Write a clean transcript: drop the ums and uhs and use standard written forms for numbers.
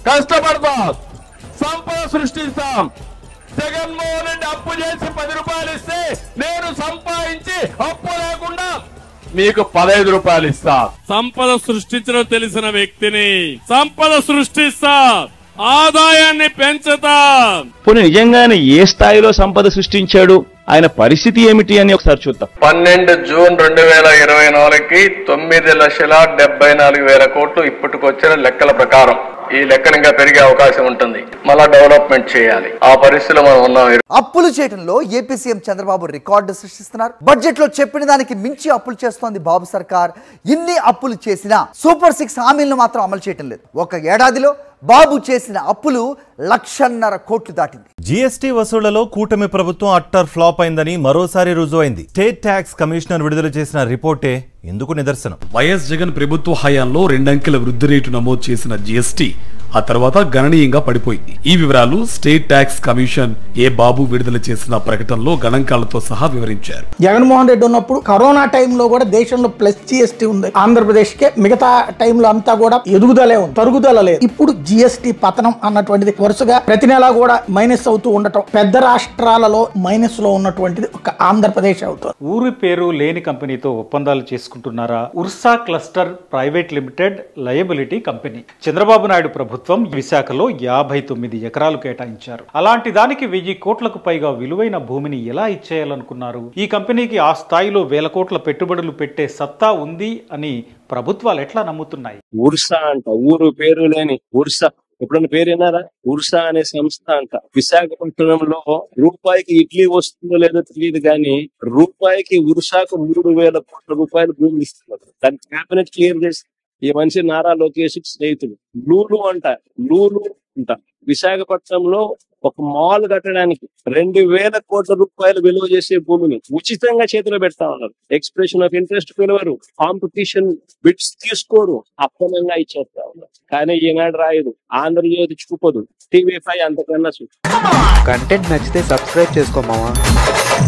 కష్టపడతాం, సంపద సృష్టిస్తాం. జగన్మోహన్ రెడ్డి అప్పు చేసి 10 రూపాయలు ఇస్తే నేను సంపాదించి అప్పు లేకుండా మీకు 15 రూపాయలు ఇస్తా. సంపద సృష్టించడం తెలిసిన వ్యక్తిని సంపద సృష్టిస్తా, ఆదాయాన్ని పెంచుతా. పోనీ నిజంగానే ఏ స్థాయిలో సంపద సృష్టించాడు, ఆయన పరిస్థితి ఏమిటి అని ఒకసారి చూద్దాం. 12 జూన్ 2024కి 9,74,000 కోట్లు ఇప్పటికొచ్చిన లెక్కల ప్రకారం. ఈ లెక్కలు ఇంకా పెరిగే అవకాశం ఉంటుంది. మళ్ళా డెవలప్మెంట్ చేయాలి. ఆ పరిస్థితిలో మనం ఉన్నాం. అప్పులు చేయడంలో ఏపీ సీఎం చంద్రబాబు రికార్డు సృష్టిస్తున్నారు. బడ్జెట్ లో చెప్పిన దానికి మించి అప్పులు చేస్తోంది బాబు సర్కార్. ఇన్ని అప్పులు చేసినా సూపర్ 6 హామీలను మాత్రం అమలు చేయటం లేదు. ఒక ఏడాదిలో బాబు చేసిన అప్పులు 1,50,000 కోట్లు దాటింది. జీఎస్టీ వసూళ్లలో కూటమి ప్రభుత్వం అట్టర్ ఫ్లాప్ అయిందని మరోసారి రుజువైంది. స్టేట్ ట్యాక్స్ కమిషనర్ విడుదల చేసిన రిపోర్టే ఇందుకు నిదర్శనం. వైఎస్ జగన్ ప్రభుత్వ హయాంలో 2 అంకెల వృద్ధి రేటు నమోదు చేసిన జీఎస్టీ ఆ తర్వాత గణనీయంగా పడిపోయింది. ఈ వివరాలు స్టేట్ ట్యాక్స్ కమిషన్ బాబు విడుదల చేసిన ప్రకటనలో గణాంకాలతో సహా వివరించారు. జగన్మోహన్ రెడ్డి ఉన్నప్పుడు కరోనా టైంలో కూడా దేశంలో ప్లస్ జీఎస్టీ ఉంది. ఆంధ్రప్రదేశ్ కే మిగతా టైంలో అంతా కూడా ఎదుగుదలే ఉంది, తరుగుదల లేదు. ఇప్పుడు జీఎస్టీ పతనం అన్నటువంటిది వరుసగా ప్రతి నెల కూడా మైనస్ అవుతూ ఉండటం, పెద్ద రాష్ట్రాలలో మైనస్ లో ఉన్నటువంటిది ఒక ఆంధ్రప్రదేశ్ అవుతుంది. ఊరి పేరు లేని కంపెనీతో ఒప్పందాలు చేసుకుంటున్నారా? Ursa cluster private limited liability company. Chandrababu Naidu ప్రభుత్వం విశాఖలో 59 ఎకరాలు కేటాయించారు. అలాంటి దానికి 1000 కోట్లకు పైగా విలువైన భూమిని ఎలా ఇచ్చేయాలనుకున్నారు? ఈ కంపెనీకి ఆ స్థాయిలో 1000 కోట్ల పెట్టుబడులు పెట్టే సత్తా ఉంది అని ప్రభుత్వాలు ఎట్లా నమ్ముతున్నాయి? ఉర్సా అంట, ఊరు పేరు లేని ఉర్సా. ఎప్పుడన్నా పేరు విన్నారా? ఉర్సా అనే సంస్థ అంట. విశాఖపట్నంలో రూపాయికి ఇడ్లీ వస్తుందో లేదో తెలియదు కానీ రూపాయికి ఉర్సాకు 3,000 కోట్ల రూపాయలు భూమి ఇస్తున్నారు. దాని క్యాబినెట్ క్లియర్ చేసి ఈ మనిషి నారా లోకేష్ స్నేహితుడు. లూలు అంట విశాఖపట్నంలో ఒక మాల్ కట్టడానికి 2,000 కోట్ల రూపాయలు విలువ చేసే భూమిని ఉచితంగా చేతిలో పెడతా ఉన్నారు. ఎక్స్ప్రెషన్ ఆఫ్ ఇంట్రెస్ట్ పిలవరు, కాంపిటీషన్ బిట్స్ తీసుకోరు, అప్పనంగా ఇచ్చేస్తా ఉన్నారు. కానీ ఈనాడు రాయదు, ఆంధ్రజ్యోతి చూపదు, TV5 అంతకన్నా చూపు. కంటెంట్ నచ్చితే సబ్స్క్రైబ్ చేసుకో మావా.